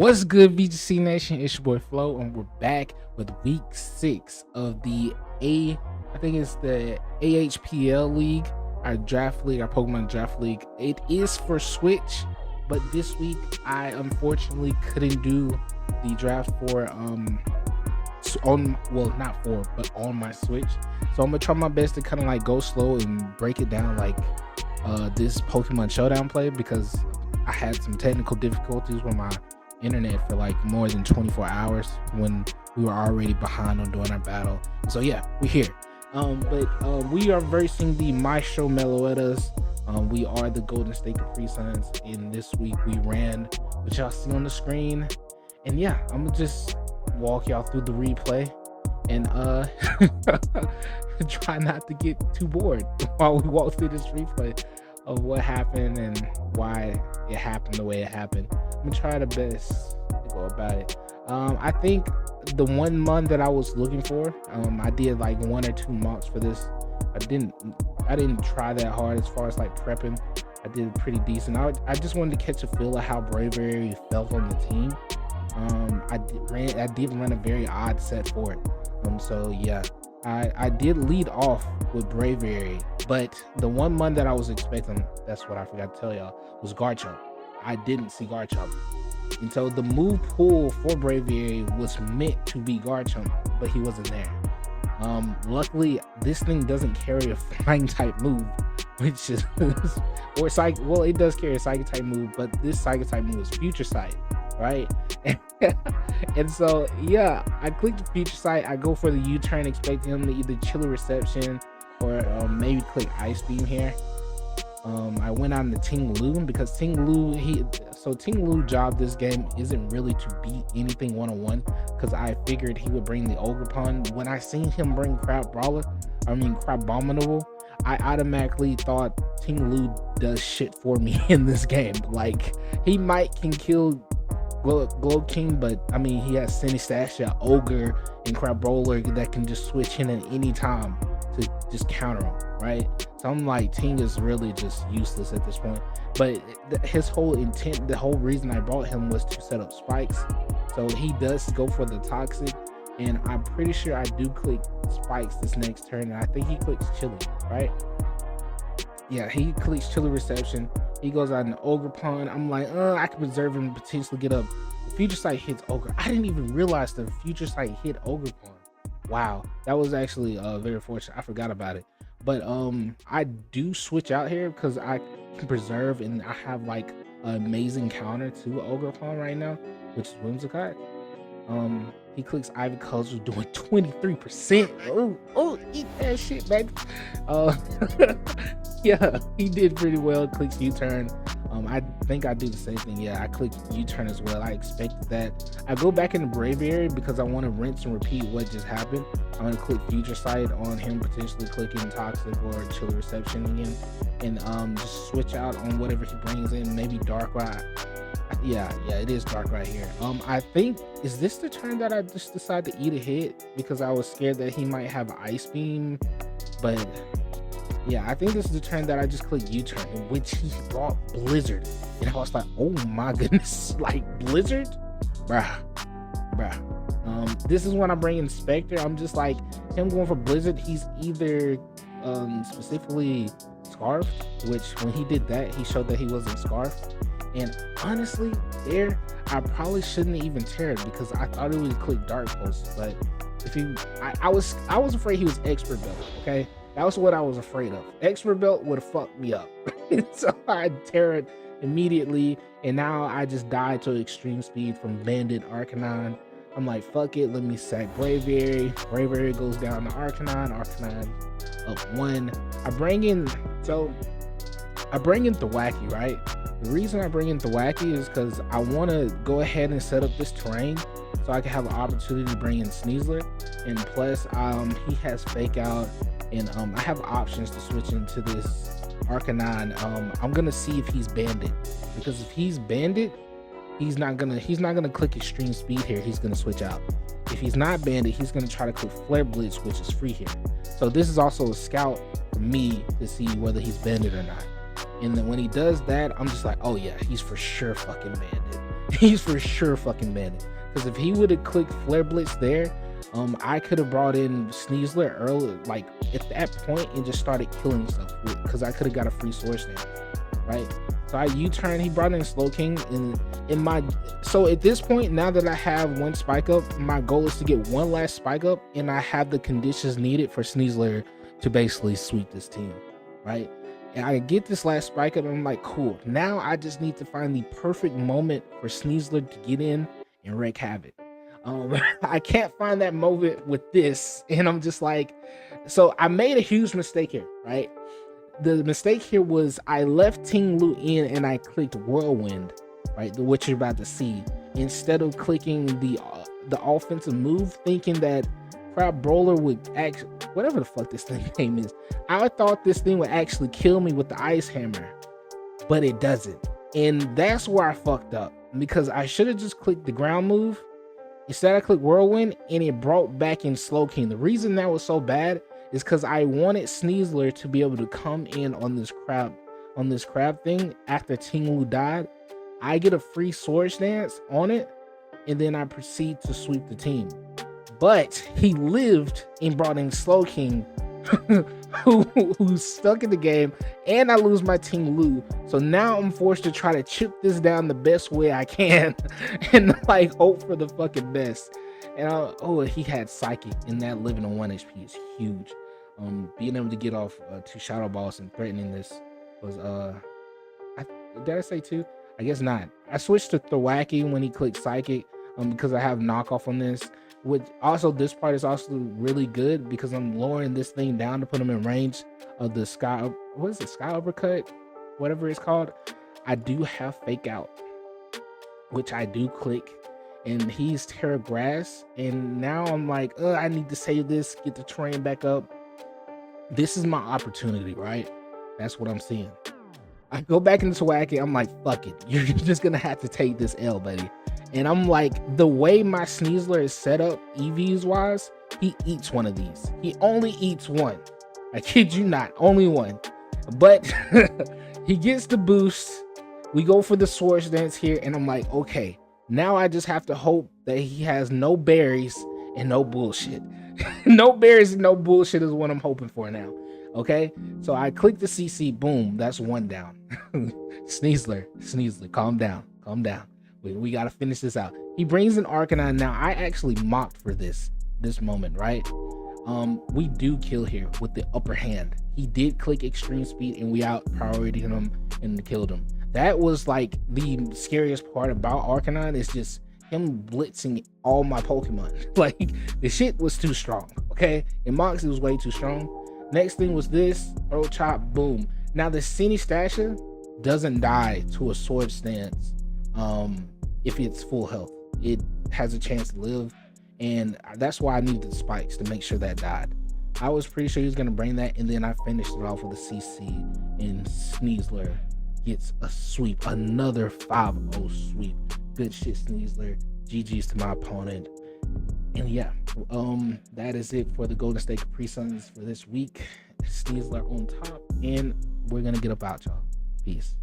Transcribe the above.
What's good, VGC Nation? It's your boy Flo, and we're back with week 6 of the I think it's the AHPL League, our draft league, our Pokemon draft league. It is for Switch, but this week I unfortunately couldn't do the draft for on my Switch. So I'm gonna try my best to kind of like go slow and break it down like this Pokemon Showdown play, because I had some technical difficulties with my internet for like more than 24 hours when we were already behind on doing our battle. So yeah, we're here. But we are versing the Maestro Meloetas. We are the Golden State Capri Suns, and this week we ran what y'all see on the screen. And yeah, I'm gonna just walk y'all through the replay and try not to get too bored while we walk through this replay of what happened and why it happened the way it happened. I'm gonna try the best to go about it. I think the 1 month that I was looking for, I did like 1 or 2 mocks for this. I didn't try that hard as far as like prepping. I did pretty decent. I just wanted to catch a feel of how Bravery felt on the team. I did run a very odd set for it. So yeah, I did lead off with Bravery, but the 1 month that I was expecting, that's what I forgot to tell y'all, was Garchomp. I didn't see Garchomp. And so the move pool for Braviary was meant to be Garchomp, but he wasn't there. Luckily, this thing doesn't carry a flying type move, which is or psych. Well, it does carry a psychic type move, but this psychic type move is Future Sight, right? And so yeah, I clicked the Future Sight. I go for the U-turn, expecting him to either Chilly Reception or maybe click Ice Beam here. I went on the Ting Lu because Ting Lu job this game isn't really to beat anything one-on-one, because I figured he would bring the Ogerpon. When I seen him bring Crabominable, I automatically thought Ting Lu does shit for me in this game. Like, he can kill Glow King, but I mean, he has Sinistasha, Ogre, and Crabrawler that can just switch in at any time to just counter him, right? So I'm like, Ting is really just useless at this point. But his whole intent, the whole reason I brought him was to set up spikes. So he does go for the Toxic, and I'm pretty sure I do click spikes this next turn, and I think he clicks Chilly, right? Yeah, he clicks Chilly Reception. He goes out in the Ogerpon. I'm like, I can preserve him and potentially get up. The Future Sight hits Ogre. I didn't even realize the Future Sight hit Ogerpon. Wow, that was actually very fortunate. I forgot about it. But I do switch out here because I can preserve, and I have like an amazing counter to Ogerpon right now, which is Whimsicott. He clicks Ivy Culture, doing 23%. Oh, eat that shit, baby. Yeah, he did pretty well. Clicks U-turn. I think I do the same thing. Yeah, I clicked U-turn as well. I expected that. I go back into Braviary because I want to rinse and repeat what just happened. I'm going to click Future Sight on him, potentially clicking Toxic or Chilly Reception again, and just switch out on whatever he brings in, maybe Darkrai. Yeah, it is Darkrai here. I think, is this the turn that I just decided to eat a hit because I was scared that he might have Ice Beam? But yeah, I think this is the turn that I just clicked U-turn, in which he brought Blizzard, and I was like, oh my goodness, like Blizzard, bruh. This is when I bring in Spectre. I'm just like, him going for Blizzard, he's either specifically Scarfed, which when he did that, he showed that he wasn't Scarfed. And honestly, there, I probably shouldn't even tear it because I thought it would click Dark Pulse. But if he, I was afraid he was Expert Belt. Okay, that was what I was afraid of. Expert Belt would have fucked me up. So I tear it immediately, and now I just died to extreme speed from Bandit Arcanine. I'm like, fuck it, let me sack Braviary. Braviary goes down to Arcanine. Arcanine up 1. I bring in Thwackey, right? The reason I bring in Thwackey is because I want to go ahead and set up this terrain so I can have an opportunity to bring in Sneasler. And plus, he has Fake Out, and I have options to switch into this Arcanine. I'm gonna see if he's Bandit, because if he's Bandit, he's not gonna click Extreme Speed here. He's gonna switch out. If he's not Bandit, he's gonna try to click Flare Blitz, which is free here. So this is also a scout for me to see whether he's Bandit or not. And then when he does that, I'm just like, oh yeah, he's for sure fucking Bandit. He's for sure fucking banned. Because if he would have clicked Flare Blitz there, I could have brought in Sneasler early, like at that point, and just started killing stuff. Because I could have got a free source there, right? So I U-turn. He brought in Slow King, and in my at this point, now that I have one spike up, my goal is to get one last spike up, and I have the conditions needed for Sneasler to basically sweep this team, right? And I get this last spike up, and I'm like, cool. Now I just need to find the perfect moment for Sneasler to get in and wreak havoc. I can't find that moment with this, and I'm just like, so I made a huge mistake here, right? The mistake here was I left Ting Lu in and I clicked Whirlwind, right? What you're about to see, instead of clicking the offensive move, thinking that Crab Brawler would actually, whatever the fuck this thing name is, I thought this thing would actually kill me with the Ice Hammer, but it doesn't. And that's where I fucked up, because I should have just clicked the ground move. Instead I clicked Whirlwind, and it brought back in Slow King. The reason that was so bad is because I wanted Sneasler to be able to come in on this crab thing after Ting Lu died. I get a free Sword Dance on it, and then I proceed to sweep the team. But he lived and brought in Slow King, who's stuck in the game, and I lose my Ting Lu. So now I'm forced to try to chip this down the best way I can and like hope for the fucking best. And he had Psychic, and that living on 1 HP is huge. Being able to get off 2 Shadow Balls and threatening this was did I say 2? I guess not. I switched to Thwacky when he clicked Psychic, because I have knockoff on this. Which also, this part is also really good because I'm lowering this thing down to put him in range of the Sky Uppercut, whatever it's called. I do have Fake Out, which I do click, and he's Terra Grass, and now I'm like, I need to save this, get the terrain back up. This is my opportunity, right? That's what I'm seeing. I go back into Wacky, I'm like, fuck it, you're just gonna have to take this L, buddy. And I'm like, the way my Sneasler is set up, EVs wise, he eats one of these. He only eats one. I kid you not, only one. But he gets the boost. We go for the Sword Dance here, and I'm like, okay, now I just have to hope that he has no berries and no bullshit. No berries and no bullshit is what I'm hoping for now. Okay, so I click the CC, boom, that's 1 down. Sneasler, calm down. We gotta finish this out. He brings an Arcanine. Now I actually mocked for this moment, right? We do kill here with the upper hand. He did click Extreme Speed, and we out priority him and killed him. That was like the scariest part about Arcanine, is just him blitzing all my Pokemon. Like, the shit was too strong. Okay, in Mox it was way too strong. Next thing was this Throat Chop, boom. Now the Sinistasha doesn't die to a Sword Stance. If it's full health, it has a chance to live, and that's why I needed the spikes to make sure that died. I was pretty sure he was gonna bring that, and then I finished it off with a CC, and Sneasler gets a sweep, another 5-0 sweep. Good shit, Sneasler. GG's to my opponent. And yeah, that is it for the Golden State Capri Suns for this week. Sneasler on top, and we're gonna get up out, y'all. Peace.